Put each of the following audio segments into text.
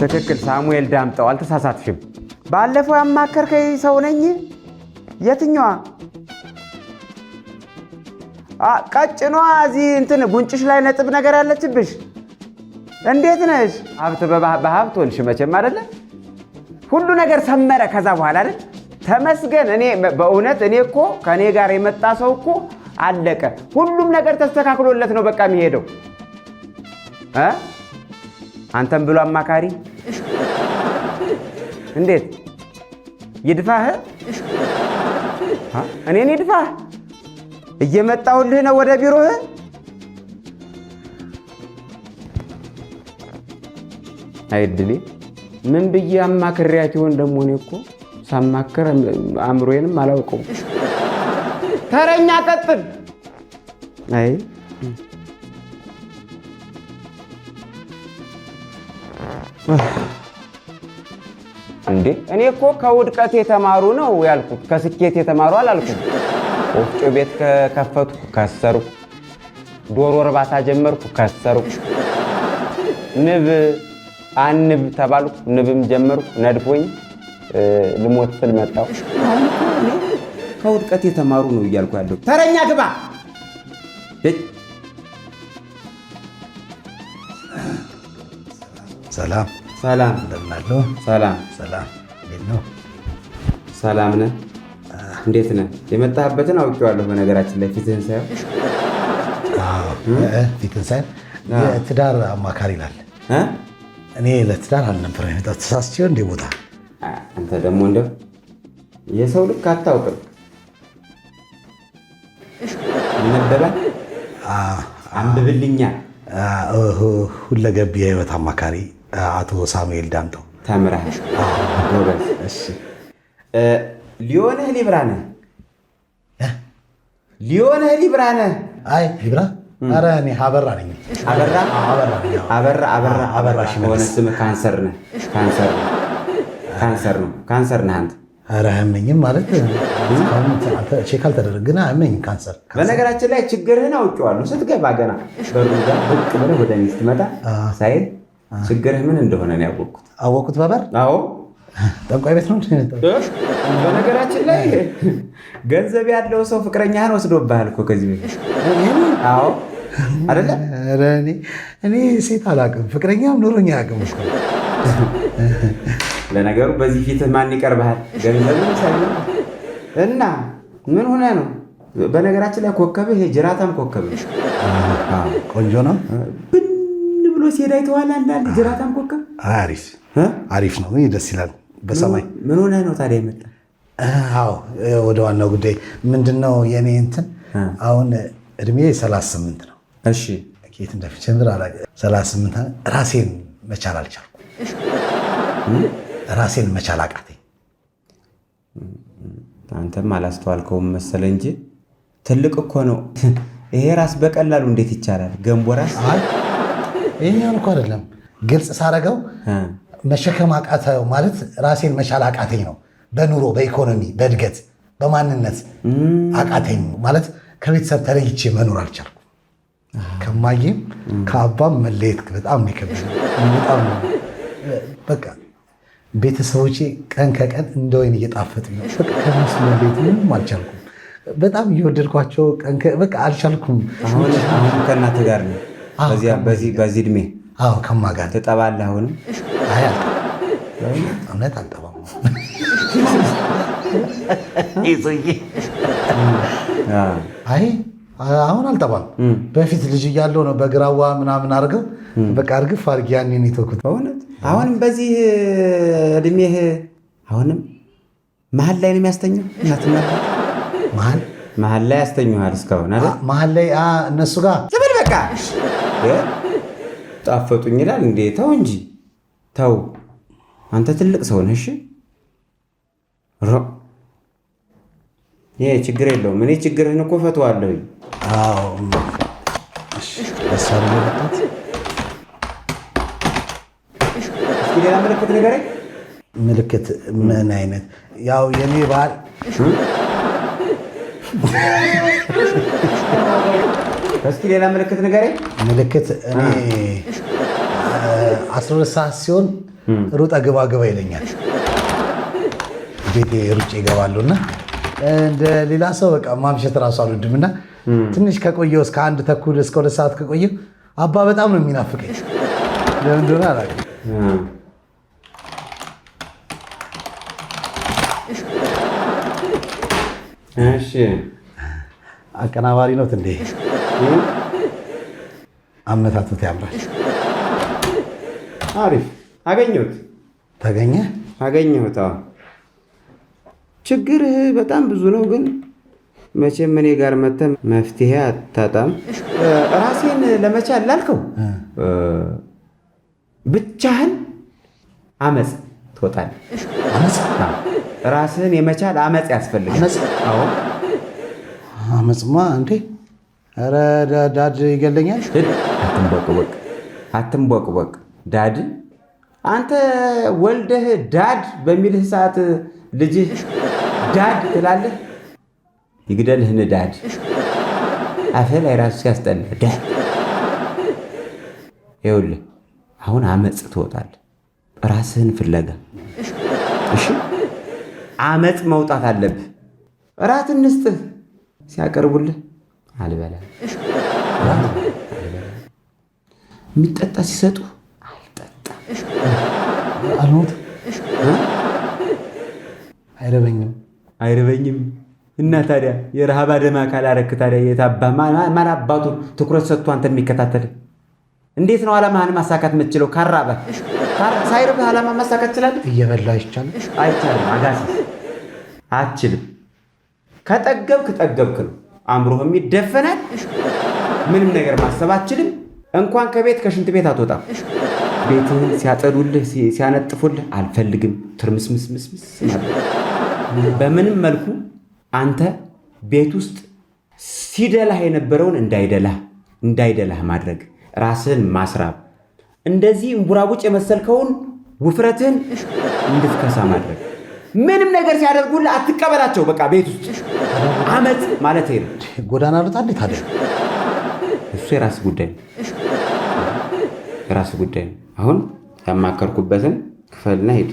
ትክክል ሳሙኤል ዳምጠው አልተሳሳትሽም። ባለፈው ያማከርከኝ ሰው ነኝ። የትኛዋ ቀጭኗ እዚህ እንትን ጉንጭሽ ላይ ነጥብ ነገር ያለችብሽ? እንዴት ነሽ? ሀብት በሀብት ሆንሽ መቼም አይደለ? ሁሉ ነገር ሰመረ ከዛ በኋላ አይደል? ተመስገን። እኔ በእውነት እኔ እኮ ከኔ ጋር የመጣ ሰው እኮ አለቀ። ሁሉም ነገር ተስተካክሎለት ነው በቃ የሚሄደው። አንተም ብሎ አማካሪ እንዴት ይድፋህ? እኔን ይድፋህ? እየመጣሁልህ ነው ወደ ቢሮህ። አይድሊ ምን ብዬ አማክሪያት ይሆን ደግሞ? እኔ እኮ ሳማክር አእምሮዬንም አላውቀውም። ተረኛ ቀጥል። አይ እንዴ እኔ እኮ ከውድቀት የተማሩ ነው ያልኩት፣ ከስኬት የተማሩ አላልኩም። ወፍጮ ቤት ከከፈትኩ ከሰርኩ፣ ዶሮ እርባታ ጀመርኩ ከሰርኩ፣ ንብ አንብ ተባልኩ ንብም ጀመርኩ ነድፎኝ ልሞት ስል መጣሁ። ከውድቀት የተማሩ ነው እያልኩ ያለው። ተረኛ ግባ። ሰላም ሰላም እንደምን አለው? ሰላም ሰላም እንዴት ነው? ሰላም ነህ? እንዴት ነህ? የመጣህበትን አውቄዋለሁ። በነገራችን ላይ ፊትህን ሳየው ፊትህን ሳየው የትዳር አማካሪ ይላል። እኔ ለትዳር አልነበረም የመጣሁት። ተሳስቼ እንደ ቦታ አንተ ደግሞ እንደው የሰው ልክ አታውቅም። ነበረ አንብብልኛ። ሁለገብ የህይወት አማካሪ አቶ ሳሙኤል ዳምጠው። ተምረሃል? ጎበዝ። እሺ ሊሆንህ ሊብራነህ ሊሆንህ ሊብራነህ። አይ ሊብራ? ኧረ እኔ አበራ ነኝ። አበራ ሆነ ስምህ ካንሰር ነህ። ካንሰር ነው። ካንሰር ነህ አንተ። ኧረ አያመኝም ማለት ቼክ አልተደረገ ግን አያመኝም ካንሰር። በነገራችን ላይ ችግርህን አውቄዋለሁ። ስትገባ ገና በሩ ጋር ብቅ ብለህ ወደ እኔ ስትመጣ ሳይል ችግርህ ምን እንደሆነ ነው ያወቅኩት። አወቅኩት በበር? አዎ ጠንቋይ ቤት ነው። በነገራችን ላይ ገንዘብ ያለው ሰው ፍቅረኛህን ወስዶብሃል እኮ ከዚህ በፊት። አዎ አይደለ? ኧረ እኔ ሴት አላውቅም፣ ፍቅረኛም ኖሮኝ አያውቅም እኮ። ለነገሩ በዚህ ፊትህ ማን ይቀርብሃል? ገንዘብም ሳይሆን እና ምን ሆነ ነው? በነገራችን ላይ ኮከብህ ጅራታም ኮከብህ ቆንጆ ነው። ብን ብሎ ሲሄድ አይተዋል። አንዳንድ ጅራታም ኮከብ አሪፍ ነው፣ ደስ ይላል። በሰማይ ምን ሆነ ነው ታዲያ የመጣ? አዎ ወደ ዋናው ጉዳይ ምንድነው የኔ እንትን አሁን እድሜ 38 ነው። እሺ ከየት እንደምጀምር አላውቅም። 38 ራሴን መቻል አልቻልኩም። ራሴን መቻል አቃተኝ። አንተም አላስተዋልከውም መሰለ እንጂ ትልቅ እኮ ነው ይሄ ራስ። በቀላሉ እንዴት ይቻላል? ገንቦ ራስ ይሄኛው እኮ አይደለም። ግልጽ ሳረገው መሸከም አቃተው ማለት ራሴን መቻል አቃተኝ ነው። በኑሮ በኢኮኖሚ በእድገት በማንነት አቃተኝ ማለት ከቤተሰብ ተለይቼ መኖር አልቻልኩም። ከማየም ከአባም መለየት በጣም ነው የከበደኝ። በጣም በቃ ቤተሰቦቼ ቀን ከቀን እንደ ወይን እየጣፈጡኝ ነው። በቃ ከነሱ መለየት ምንም አልቻልኩም። በጣም እየወደድኳቸው በቃ አልቻልኩም። አሁን ከእናትህ ጋር ነው በዚህ እድሜ? አዎ ከማን ጋር ትጠባለህ? አሁንም? አይ እውነት አልጠባም። አይ አሁን አልጠባም። በፊት ልጅ እያለሁ ነው በግራዋ ምናምን አድርገው በቃ እርግፍ አድርጌ ያኔን የተውኩት። በእውነት አሁንም በዚህ እድሜህ አሁንም መሀል ላይ ነው የሚያስተኘው? እናትና መሀል ላይ ያስተኙሃል እስካሁን አይደል? መሀል ላይ እነሱ ጋር ዘመድ በቃ ጣፈጡኝ ይላል እንዴ? ተው እንጂ ተው። አንተ ትልቅ ሰው ነህ። እሺ ይሄ ችግር የለውም። እኔ ችግርህን እኮ ፈተዋለሁ። አዎ እሺ እሷን ለመጣት ሌላ ምልክት ንገረኝ። ምልክት ምን አይነት? ያው የኔ ባህል እስኪ ሌላ ምልክት ንገረኝ። ምልክት እኔ 12 ሰዓት ሲሆን ሩጠ ግባ ግባ ይለኛል። ቤቴ ሩጬ ይገባሉና እንደ ሌላ ሰው በቃ ማምሸት እራሱ አልወድምና ትንሽ ከቆየሁ እስከ 1:30 እስከ 2 ሰዓት ከቆየሁ አባ በጣም ነው የሚናፍቀኝ። ለምን እንደሆነ አላውቅም። እሺ አቀናባሪ ነው እንዴ? አመታቱት ያምራል። አሪፍ አገኘሁት። ተገኘ አገኘሁት። ችግርህ በጣም ብዙ ነው፣ ግን መቼም እኔ ጋር መተህ መፍትሄ አታጣም። ራሴን ለመቻል ላልከው ብቻህን አመፅ ትወጣለህ። አመፅ? ራስህን የመቻል አመፅ ያስፈልጋል። አዎ አመፅማ እንዴ! ኧረ ዳድ ይገለኛል። አትንቦቅቦቅ። ዳድ አንተ ወልደህ ዳድ በሚልህ ሰዓት ልጅህ ዳድ ትላለህ። ይግደልህን ዳድ አፍህ ላይ ራሱ ሲያስጠላ ዳድ። ይኸውልህ አሁን አመፅ ትወጣለህ፣ ራስህን ፍለጋ። እሺ አመፅ መውጣት አለብህ። እራት እንስጥህ ሲያቀርቡልህ አልበላም። የሚጠጣ ሲሰጡ አልጠጣም። አልሞት አይረበኝም። እና ታዲያ የረሃብ አደማ ካላረክ ታዲያ የታባህ ማን አባቱ ትኩረት ሰጥቶ አንተን የሚከታተል? እንዴት ነው ዓላማህን ማሳካት የምትችለው? ካራበህ ሳይርብህ ዓላማ ማሳካት ትችላለህ? እየበላ ይቻላል? አይቻልም። አጋሲስ አትችልም። ከጠገብክ ጠገብክ ነው። አእምሮህም ይደፈናል። ምንም ነገር ማሰብ አትችልም። እንኳን ከቤት ከሽንት ቤት አትወጣም። ቤትህን ሲያጸዱልህ ሲያነጥፉልህ አልፈልግም። ትርምስምስምስምስ በምንም መልኩ አንተ ቤት ውስጥ ሲደላህ የነበረውን እንዳይደላህ ማድረግ፣ ራስህን ማስራብ፣ እንደዚህ እንቡራቡጭ የመሰልከውን ውፍረትህን እንድትከሳ ማድረግ። ምንም ነገር ሲያደርጉልህ አትቀበላቸው። በቃ ቤት ውስጥ አመፅ ማለት ነው። ጎዳና ልጣል ታዲያ እሱ የራስ ጉዳይ ነው። የራስ ጉዳይ ነው። አሁን ያማከርኩበትን ክፈልና ሂድ።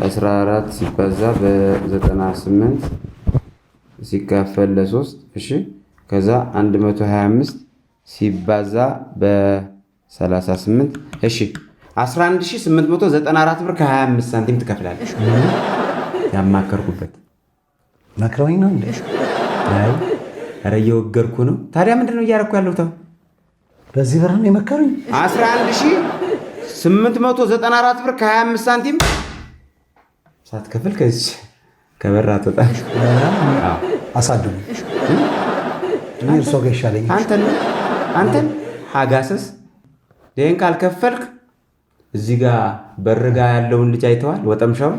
14 ሲባዛ በ98 ሲካፈል ለ3 እሺ። ከዛ 125 ሲባዛ በ38 እሺ 11894 ብር ከ25 ሳንቲም ትከፍላለች። ያማከርኩበት መክረውኝ ነው እንዴ? አይ ኧረ እየወገርኩ ነው። ታዲያ ምንድን ነው እያደረኩ ያለው? ተው በዚህ ብር ነው የመከሩኝ። 11894 ብር ከ25 ሳንቲም ሳትከፍል ከዚህ ከበራ አትወጣ። አሳድጉ እርሶ ጋር ይሻለኛል። አንተን አጋሰስ ይህን ካልከፈልክ እዚህ ጋር በርጋ ያለውን ልጅ አይተዋል? ወጠምሻው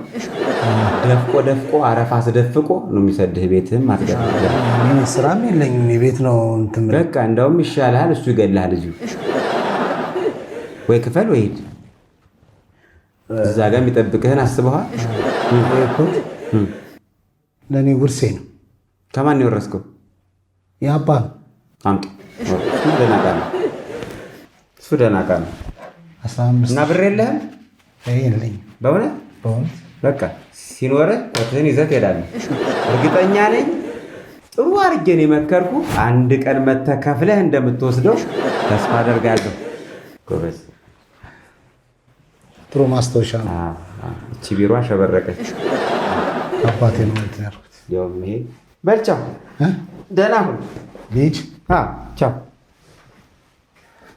ደፍቆ አረፋ አስደፍቆ ነው የሚሰድህ። ቤትህም አትገባ። ስራም የለኝም ቤት ነው እንትን። በቃ እንደውም ይሻልሃል፣ እሱ ይገድልሃል። እዚሁ ወይ ክፈል ወይ ሂድ። እዛ ጋር የሚጠብቅህን አስበዋል? ለእኔ ውርሴ ነው። ከማን ነው የወረስከው? የአባ ነው። አምጡ። እሱ ደህና ዕቃ ነው። 15 እና ብር የለህም? የለኝም። በእውነት በቃ ሲኖርህ ኮትህን ይዘህ ትሄዳለህ። እርግጠኛ ነኝ ጥሩ አድርጌ ነው የመከርኩህ። አንድ ቀን መተህ ከፍለህ እንደምትወስደው ተስፋ አደርጋለሁ። ጎበዝ። ጥሩ ማስታወሻ ነው። እቺ ቢሮ አሸበረቀች። አባቴ ነው እንትን ያልኩት። ያውም ይሄ በል ቻው። ደህና ሁን ልጅ። ቻው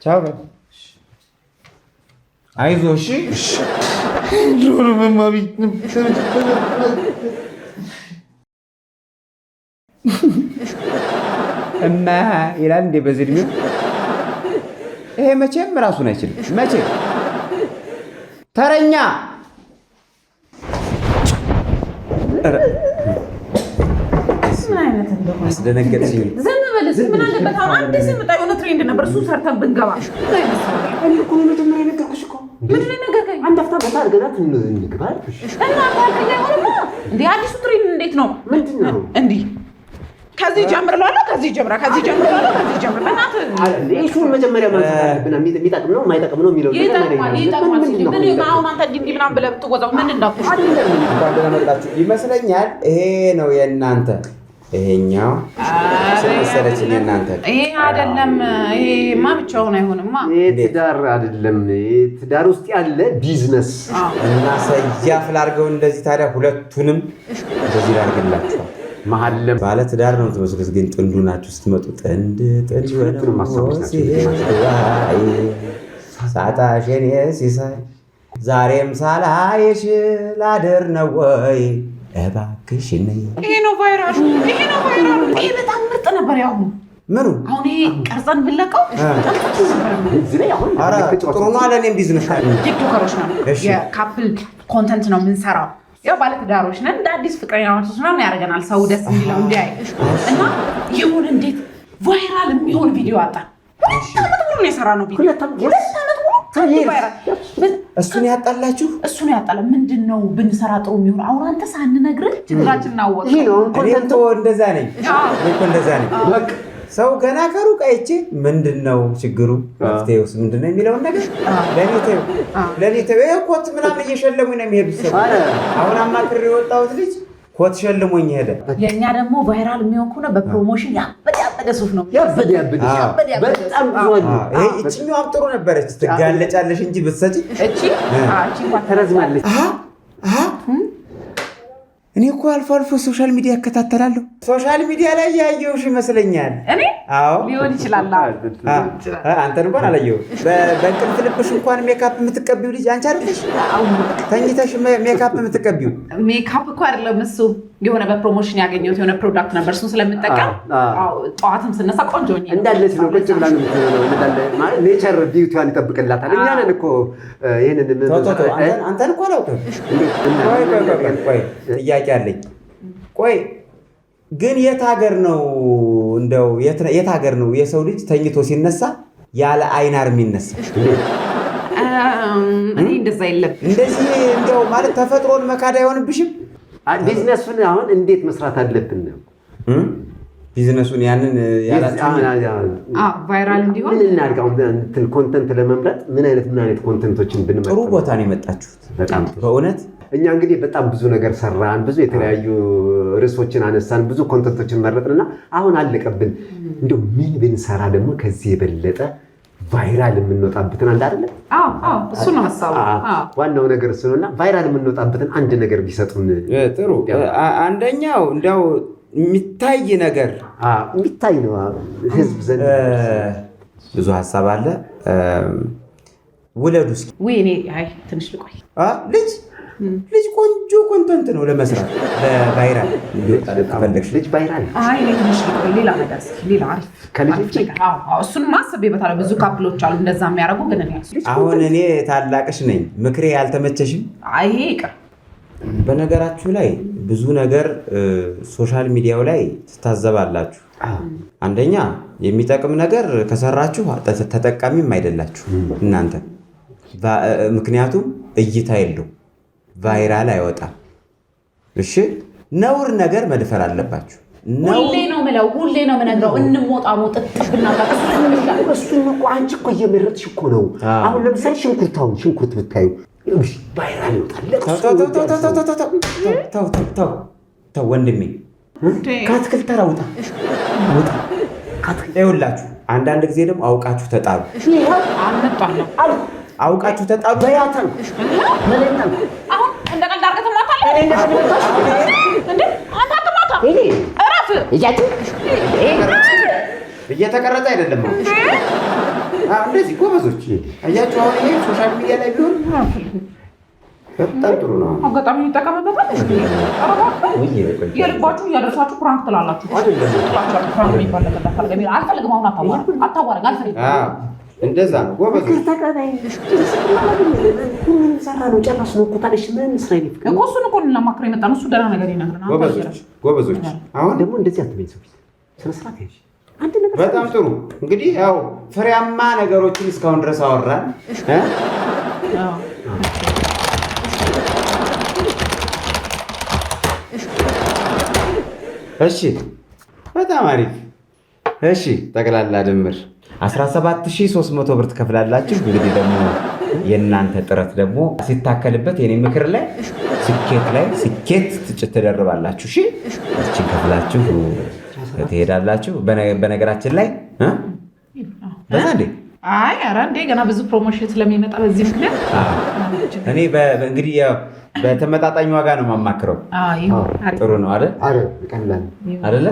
ቻው። አይዞህ እሺ። እማ ይላል እንዴ በዚህ እድሜው? ይሄ መቼም ራሱን አይችልም። መቼም ተረኛ አስደነገጥሽኝ። ዝም በል እስኪ። ምን አለበት አሁን አንዴ ስምጣ። የሆነ ትሬንድ ነበር እሱ ሰርተን ብንገባ። መጀመሪያ ነገርኩሽ እኮ። ምንድን ነው የነገርከኝ? አንድ አፍታ ቦታ አድርገናት እንግባ አልኩሽ። እና ታልከኝ አይሆንማ እንዴ። አዲሱ ትሬንድ እንዴት ነው? ምንድን ነው እንዲህ ከዚህ ጀምራለሁ ከዚህ ጀምራለሁ በእናትህ እሱን መጀመሪያ ማለት አለብን። የሚጠቅም ነው የማይጠቅም ነው የሚለው ምን አሁን አንተ እንዲህ ምናምን ብለህ ብትወዛው ምን እንዳትኩ አይደለም ይመስለኛል። ይሄ ነው የእናንተ ይሄኛው ስለሰለችኝ እናንተ ይሄ አይደለም። ይሄማ ብቻውን አይሆንማ። ትዳር አይደለም ትዳር ውስጥ ያለ ቢዝነስ እና ሰያፍ ላድርገው እንደዚህ። ታዲያ ሁለቱንም እንደዚህ ላድርግላችሁ። መሀለም ባለ ትዳር ነው የምትመስሉት፣ ግን ጥንዱ ናችሁ ስትመጡ። ጥንድ ሁለቱንም ማስታወስ ናቸው። ሳጣሽ የኔ ሲሳይ ዛሬም ሳላይሽ ላድር ነው ወይ እባክሽ ነይ። ይሄ ነው ቫይራሉ። ይሄ በጣም ምርጥ ነበር። ያው ምኑ አሁን ይሄ ቀርጸን ብለቀው እዚህ ላይ አሁን ጥሩ ነው አለ። እኔም ቢዝነስ ቲክቶከሮች ነው የካፕል ኮንተንት ነው የምንሰራው። ያው ባለትዳሮች ነን። እንደ አዲስ ፍቅረኛሞች ምናምን ያደርገናል ሰው ደስ እንዲለው እንዲያይ እና ይሁን እንዴት ቫይራል የሚሆን ቪዲዮ አጣን። ሁለት ዓመት ሙሉ ነው የሰራነው ቪዲዮ። ሁለት ዓመት ሙሉ ቫይራል። እሱን ያጣላችሁ እሱን ያጣለ ምንድነው ብንሰራ ጥሩ የሚሆን? አሁን አንተ ሳንነግርህ ችግራችንን አወቅህ። ይሄ ነው ኮንተንት እንደዛ ነኝ እኮ እንደዛ ነኝ። በቃ ሰው ገና ከሩቅ አይቼ ምንድነው ችግሩ መፍትሄውስ ምንድነው የሚለውን ነገር ለኔ ተው ኮት ምናምን እየሸለሙኝ ነው የሚሄዱት። ሰው አሁን አማክሬ የወጣሁት ልጅ ኮት ሸልሞኝ ሄደ። የኛ ደግሞ ቫይራል የሚሆን ከሆነ በፕሮሞሽን ያበደ ሱፍ ነው ያበደ በጣም ብዙ ነው። ይሄ እቺኛው ጥሩ ነበረች። ትጋለጫለሽ እንጂ ብትሰጪ እቺ እንኳን ተረዝማለች። እኔ እኮ አልፎ አልፎ ሶሻል ሚዲያ እከታተላለሁ። ሶሻል ሚዲያ ላይ ያየሁሽ ይመስለኛል። እኔ አዎ ሊሆን ይችላል። አንተን እንኳን አላየሁም። በእንቅልፍ ልብሽ እንኳን ሜካፕ የምትቀቢው ልጅ አንቺ አይደለሽ? ተኝተሽ ሜካፕ የምትቀቢው። ሜካፕ እኮ አይደለም እሱ የሆነ በፕሮሞሽን ያገኘሁት የሆነ ፕሮዳክት ነበር። እሱን ስለምጠቀም ጠዋትም ስነሳ ቆንጆ ነኝ እንዳለች ነው። ቁጭ ብላ ነው እንዳለ ማለት ኔቸር ቢዩቲዋን ይጠብቅላታል። እኛ ነን እኮ ይሄንን አንተን እኮ አላውቅም። ቆይ ጥያቄ አለኝ። ቆይ ግን የት ሀገር ነው እንደው የት ሀገር ነው የሰው ልጅ ተኝቶ ሲነሳ ያለ አይናር የሚነሳ? እኔ እንደዛ የለም። እንደዚህ እንደው ማለት ተፈጥሮን መካድ አይሆንብሽም? ቢዝነሱን አሁን እንዴት መስራት አለብን ነው ቢዝነሱን ያንን ቫይራል እንዲሆን ምን እናድርግ? እንትን ኮንተንት ለመምረጥ ምን አይነት ኮንተንቶችን ብንመርጥ? ጥሩ ቦታ ነው የመጣችሁት በጣም በእውነት። እኛ እንግዲህ በጣም ብዙ ነገር ሰራን፣ ብዙ የተለያዩ ርዕሶችን አነሳን፣ ብዙ ኮንተንቶችን መረጥንና አሁን አለቀብን። እንደው ምን ብንሰራ ደግሞ ከዚህ የበለጠ ቫይራል የምንወጣበትን አንድ አይደለ? እሱ ነው ሐሳቡ። ዋናው ነገር እሱ ነውና ቫይራል የምንወጣበትን አንድ ነገር ቢሰጡን ጥሩ። አንደኛው እንደው የሚታይ ነገር የሚታይ ነው ህዝብ ዘንድ ብዙ ሐሳብ አለ። ውለዱ እስኪ። ወይ እኔ አይ ትንሽ ልቆይ። ልጅ ቆንጆ ኮንተንት ነው ለመስራት ለቫይራል ፈለግሽ ልጅ ቫይራል አይ እኔ ትንሽ ልቆይ። ሌላ ነገር እስኪ ሌላ አሪፍ ከልጅ እሱን ማሰብበታለሁ። ብዙ ካፕሎች አሉ እንደዛ የሚያደርጉ። ግን አሁን እኔ ታላቅሽ ነኝ፣ ምክሬ ያልተመቸሽም? አይ ይሄ ይቅር። በነገራችሁ ላይ ብዙ ነገር ሶሻል ሚዲያው ላይ ትታዘባላችሁ። አንደኛ የሚጠቅም ነገር ከሰራችሁ ተጠቃሚም አይደላችሁ እናንተ። ምክንያቱም እይታ የለው፣ ቫይራል አይወጣም። እሺ ነውር ነገር መድፈር አለባችሁ። ሁሌ ነው የምለው፣ ሁሌ ነው የምነግረው። እንሞጣሞጥ ጥብና እሱን እኮ አንቺ እኮ እየመረጥሽ እኮ ነው። አሁን ለምሳሌ ሽንኩርት ብታዩ ቫይራል ይወጣል። ተው ወንድሜ፣ ከአትክልት ተራ ውጣ። ይኸውላችሁ አንዳንድ ጊዜ ደግሞ አውቃችሁ ተጣሉ። አውቃችሁ ተጣሉ። በያተን አሁን እንደ ቀልድ አድርገህ ትማታለህ እንዴ? አንተ አትማታ። እረፍ። እየተቀረጸ አይደለም እንደዚህ ጎበዞች። አያችሁ አሁን ይሄ ሶሻል ሚዲያ ላይ ቢሆን በጣም ጥሩ ነው። አጋጣሚ ይጠቀምበታል። የልባችሁ እያደረሳችሁ ፕራንክ ትላላችሁ። አልፈልግም። አሁን አታዋረግ። አልፈልግም። እንደዛ ነው ጎበዞች። ሰራ ነው ጨረስ ነው እኮ ታዲያ ምን ስራ ይልክ እኮ እሱን እኮ ለማክሮ የመጣ ነው። እሱ ደህና ነገር ይነግረናል። ጎበዞች አሁን ደግሞ እንደዚህ አትበይ። ሰው ስነ ስርዓት ያዥ። አንድ ነገር በጣም ጥሩ። እንግዲህ ያው ፍሬያማ ነገሮችን እስካሁን ድረስ አወራን። እሺ በጣም አሪፍ። እሺ ጠቅላላ ድምር 17300 ብር ትከፍላላችሁ። እንግዲህ ደግሞ የእናንተ ጥረት ደግሞ ሲታከልበት የኔ ምክር ላይ ስኬት ትደርባላችሁ። እሺ እቺን ከፍላችሁ ትሄዳላችሁ። በነገራችን ላይ በዛ እንዴ አይ ኧረ እንዴ ገና ብዙ ፕሮሞሽን ስለሚመጣ በዚህ ምክንያት እኔ እንግዲህ በተመጣጣኝ ዋጋ ነው የማማክረው። ጥሩ ነው አይደል? አይደለ?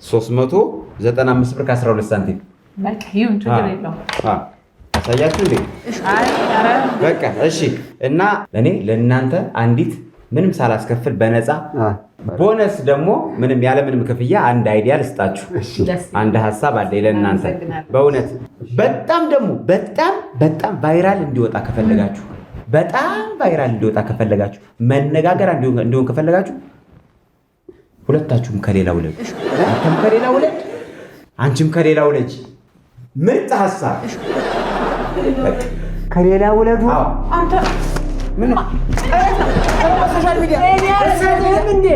17395 ብር ከ12 ሳንቲም በቃ ይሁን፣ ችግር የለውም። አሳያችሁ እንዴ? በቃ እሺ። እና እኔ ለእናንተ አንዲት ምንም ሳላስከፍል በነፃ ቦነስ ደግሞ ምንም ያለምንም ክፍያ አንድ አይዲያ ልስጣችሁ። አንድ ሀሳብ አለ ለእናንተ በእውነት በጣም ደግሞ በጣም ቫይራል እንዲወጣ ከፈለጋችሁ መነጋገር እንዲሆን ከፈለጋችሁ ሁለታችሁም ከሌላ ውለድ፣ አንተም ከሌላ ውለድ፣ አንቺም ከሌላ ውለጅ። ምርጥ ሀሳብ ከሌላ ውለዱ። አንተ ምን ሶሻል ሚዲያ እንዴ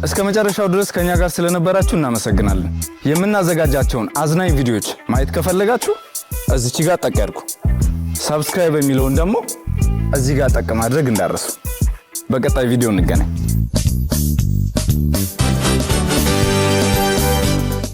እስከ መጨረሻው ድረስ ከኛ ጋር ስለነበራችሁ እናመሰግናለን። የምናዘጋጃቸውን አዝናኝ ቪዲዮዎች ማየት ከፈለጋችሁ እዚች ጋር ጠቅ ያድርጉ። ሰብስክራይብ የሚለውን ደግሞ እዚህ ጋር ጠቅ ማድረግ እንዳረሱ። በቀጣይ ቪዲዮ እንገናኝ።